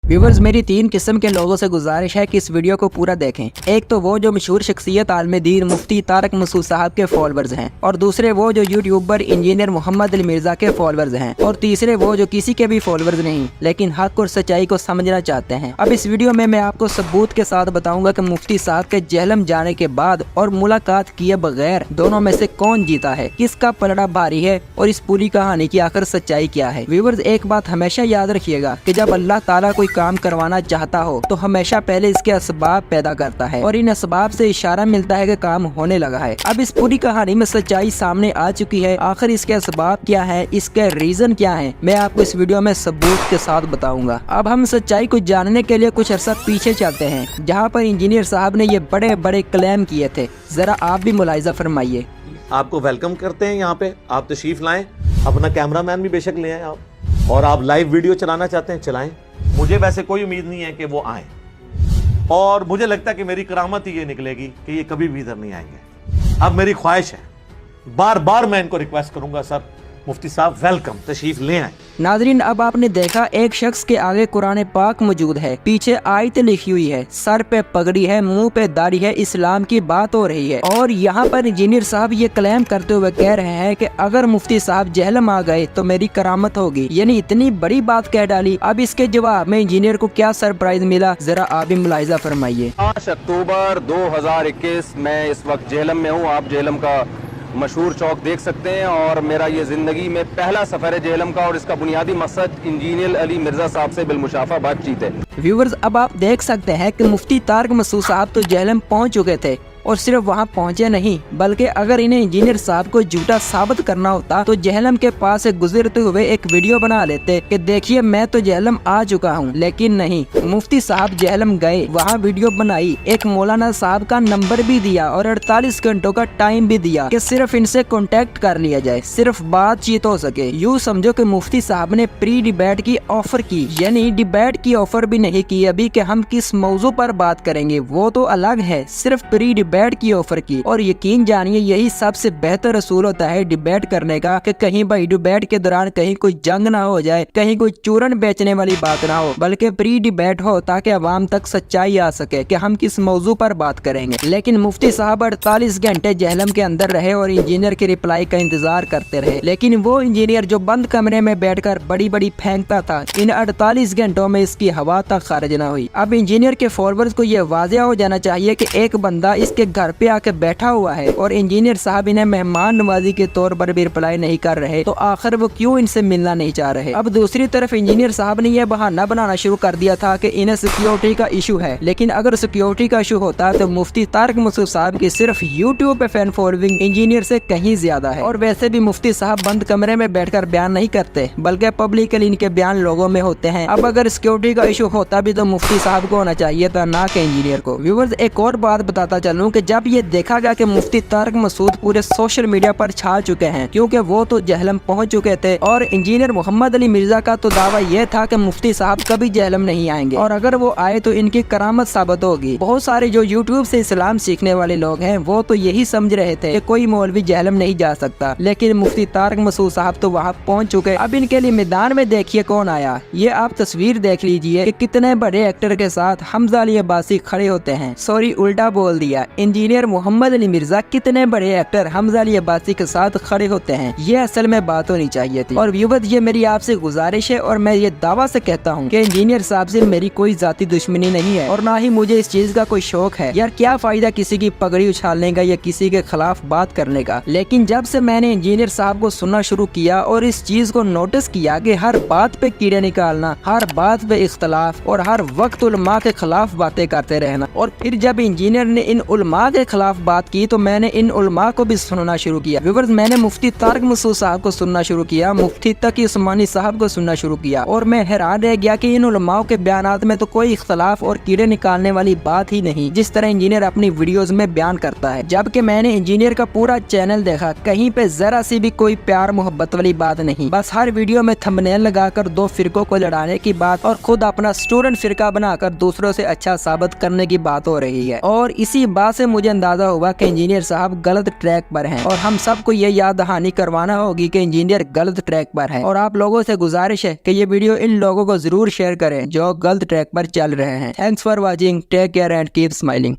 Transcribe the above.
Viewers, मेरी 3 किस्म के लोगों से गुजारिश है कि इस वीडियो को पूरा देखें। एक तो वो जो मशहूर शख्सियत आलम दीन मुफ्ती तारक मसूद साहब के फॉलोअर्स हैं, और दूसरे वो जो यूट्यूबर इंजीनियर मोहम्मद अली मिर्जा के फॉलोअर्स हैं, और तीसरे वो जो किसी के भी फॉलोअर्स नहीं लेकिन हक और सच्चाई को समझना चाहते हैं। अब इस वीडियो में मैं आपको सबूत के साथ बताऊंगा कि मुफ्ती साहब के जहलम जाने के बाद और मुलाकात किए बगैर दोनों में से कौन जीता है, किसका पलड़ा भारी है और इस पूरी कहानी की आखिर सच्चाई क्या है। व्यूवर्स, एक बात हमेशा याद रखिएगा कि जब अल्लाह ताला कोई काम करवाना चाहता हो तो हमेशा पहले इसके असबाब पैदा करता है और इन असबाब से इशारा मिलता है कि काम होने लगा है। अब इस पूरी कहानी में सच्चाई सामने आ चुकी है। आखिर इसके असबाब क्या है, इसके रीजन क्या है, मैं आपको इस वीडियो में सबूत के साथ बताऊंगा। अब हम सच्चाई को जानने के लिए कुछ अर्सा पीछे चलते हैं, जहाँ पर इंजीनियर साहब ने ये बड़े बड़े क्लेम किए थे। जरा आप भी मुलाहिजा फरमाइए। आपको वेलकम करते हैं यहाँ पे, आप तशरीफ लाएं। अपना कैमरामैन भी बेशक ले आए आप, और आप लाइव वीडियो चलाना चाहते हैं चलाएं। मुझे वैसे कोई उम्मीद नहीं है कि वो आए, और मुझे लगता है कि मेरी करामत ही ये निकलेगी कि ये कभी भी इधर नहीं आएंगे। अब मेरी ख्वाहिश है, बार बार मैं इनको रिक्वेस्ट करूंगा, सर मुफ्ती साहब वेलकम, तशरीफ ले आए। नाजरीन, अब आपने देखा एक शख्स के आगे कुरान पाक मौजूद है, पीछे आयत लिखी हुई है, सर पे पगड़ी है, मुंह पे दाढ़ी है, इस्लाम की बात हो रही है। और यहाँ पर इंजीनियर साहब ये क्लेम करते हुए कह रहे हैं कि अगर मुफ्ती साहब जहलम आ गए तो मेरी करामत होगी, यानी इतनी बड़ी बात कह डाली। अब इसके जवाब में इंजीनियर को क्या सरप्राइज मिला, जरा आप भी मुलाहिजा फरमाइए। 5 अक्टूबर 2021 मैं इस वक्त जेहलम में हूँ। आप जेहलम का मशहूर चौक देख सकते हैं, और मेरा ये ज़िंदगी में पहला सफ़र है जेहलम का, और इसका बुनियादी मकसद इंजीनियर अली मिर्ज़ा साहब से बिलमुशाफा बातचीत है। व्यूवर्स, अब आप देख सकते हैं कि मुफ्ती तारक मसूद साहब तो जहलम पहुंच चुके थे, और सिर्फ वहां पहुंचे नहीं बल्कि अगर इन्हें इंजीनियर साहब को झूठा साबित करना होता तो जहलम के पास से गुजरते हुए एक वीडियो बना लेते कि देखिए मैं तो जहलम आ चुका हूं। लेकिन नहीं, मुफ्ती साहब जहलम गए, वहां वीडियो बनाई, एक मौलाना साहब का नंबर भी दिया और 48 घंटों का टाइम भी दिया कि सिर्फ इनसे कॉन्टेक्ट कर लिया जाए, सिर्फ बातचीत हो सके। यूँ समझो कि मुफ्ती साहब ने प्री डिबेट की ऑफर की, यानी डिबेट की ऑफर भी नहीं की अभी कि हम किस मौजू पर बात करेंगे, वो तो अलग है, सिर्फ प्री डिबेट की ऑफर की। और यकीन जानिए यही सबसे बेहतर असूल होता है डिबेट करने का, कि कहीं भाई डिबेट के दौरान कहीं कोई जंग ना हो जाए, कहीं कोई चूरन बेचने वाली बात ना हो, बल्कि प्री डिबेट हो ताकि अवाम तक सच्चाई आ सके कि हम किस मौजू पर बात करेंगे। लेकिन मुफ्ती साहब 48 घंटे जहलम के अंदर रहे और इंजीनियर की रिप्लाई का इंतजार करते रहे। लेकिन वो इंजीनियर जो बंद कमरे में बैठकर बड़ी बड़ी फेंकता था, इन 48 घंटों में इसकी हवा तक खारिज न हुई। अब इंजीनियर के फॉलोअर्स को यह वाज़ेह हो जाना चाहिए कि एक बंदा इसके घर पे आके बैठा हुआ है और इंजीनियर साहब इन्हें मेहमान नवाजी के तौर पर भी रिप्लाई नहीं कर रहे, तो आखिर वो क्यों इनसे मिलना नहीं चाह रहे। अब दूसरी तरफ इंजीनियर साहब ने यह बहाना बनाना शुरू कर दिया था कि इन्हें सिक्योरिटी का इशू है। लेकिन अगर सिक्योरिटी का इशू होता तो मुफ्ती तारक मसूद साहब की सिर्फ यूट्यूब पे फैन फॉलोइंग इंजीनियर से कहीं ज्यादा है। और वैसे भी मुफ्ती साहब बंद कमरे में बैठकर बयान नहीं करते, बल्कि पब्लिकली इनके बयान लोगों में होते हैं। अब अगर सिक्योरिटी का इशू होता भी तो मुफ्ती साहब को होना चाहिए था, ना कि इंजीनियर को। व्यूअर्स, एक और बात बताता चलूं कि जब ये देखा गया कि मुफ्ती तारक मसूद पूरे सोशल मीडिया पर छा चुके हैं, क्योंकि वो तो जहलम पहुंच चुके थे, और इंजीनियर मोहम्मद अली मिर्जा का तो दावा यह था कि मुफ्ती साहब कभी जहलम नहीं आएंगे, और अगर वो आए तो इनकी करामत साबित होगी। बहुत सारे जो यूट्यूब से इस्लाम सीखने वाले लोग हैं वो तो यही समझ रहे थे कि कोई मौलवी जहलम नहीं जा सकता, लेकिन मुफ्ती तारक मसूद साहब तो वहाँ पहुँच चुके। अब इनके लिए मैदान में देखिए कौन आया। ये आप तस्वीर देख लीजिए कि कितने बड़े एक्टर के साथ हमजा अली अब्बासी खड़े होते हैं। सॉरी, उल्टा बोल दिया, इंजीनियर मोहम्मद अली मिर्जा कितने बड़े एक्टर हमजा अली अब्बासी के साथ खड़े होते हैं। ये असल में बात होनी चाहिए थी। और व्यूअर्स, ये मेरी आपसे गुजारिश है और मैं ये दावा से कहता हूँ कि इंजीनियर साहब से मेरी कोई जाती दुश्मनी नहीं है, और ना ही मुझे इस चीज का कोई शौक है। यार क्या फायदा किसी की पगड़ी उछालने का या किसी के खिलाफ बात करने का। लेकिन जब से मैंने इंजीनियर साहब को सुनना शुरू किया और इस चीज को नोटिस किया कि हर बात पे कीड़े निकालना, हर बात पे इख्तलाफ और हर वक्त उलमा के खिलाफ बातें करते रहना, और फिर जब इंजीनियर ने इन उलमा के खिलाफ बात की तो मैंने इन उलमा को भी सुनना शुरू किया। व्यूअर्स, मैंने मुफ्ती तारक मसूद साहब को सुनना शुरू किया, मुफ्ती तकी उस्मानी साहब को सुनना शुरू किया, और मैं हैरान रह गया कि इन उलमाओं के बयानात में तो कोई इख्तलाफ और कीड़े निकालने वाली बात ही नहीं, जिस तरह इंजीनियर अपनी वीडियोस में बयान करता है। जबकि मैंने इंजीनियर का पूरा चैनल देखा, कहीं पे जरा सी भी कोई प्यार मोहब्बत वाली बात नहीं। बस हर वीडियो में थंबनेल लगाकर 2 फिरकों को लड़ाने की बात और खुद अपना स्टूडेंट फिरका बनाकर दूसरों से अच्छा साबित करने की बात हो रही है। और इसी बात से मुझे अंदाजा हुआ कि इंजीनियर साहब गलत ट्रैक पर हैं और हम सबको ये याद दहानी करवाना होगी कि इंजीनियर गलत ट्रैक पर है। और आप लोगों से गुजारिश है कि ये वीडियो इन लोगों को जरूर शेयर करें जो गलत ट्रैक पर चल रहे हैं। Thanks for watching, take care and keep smiling.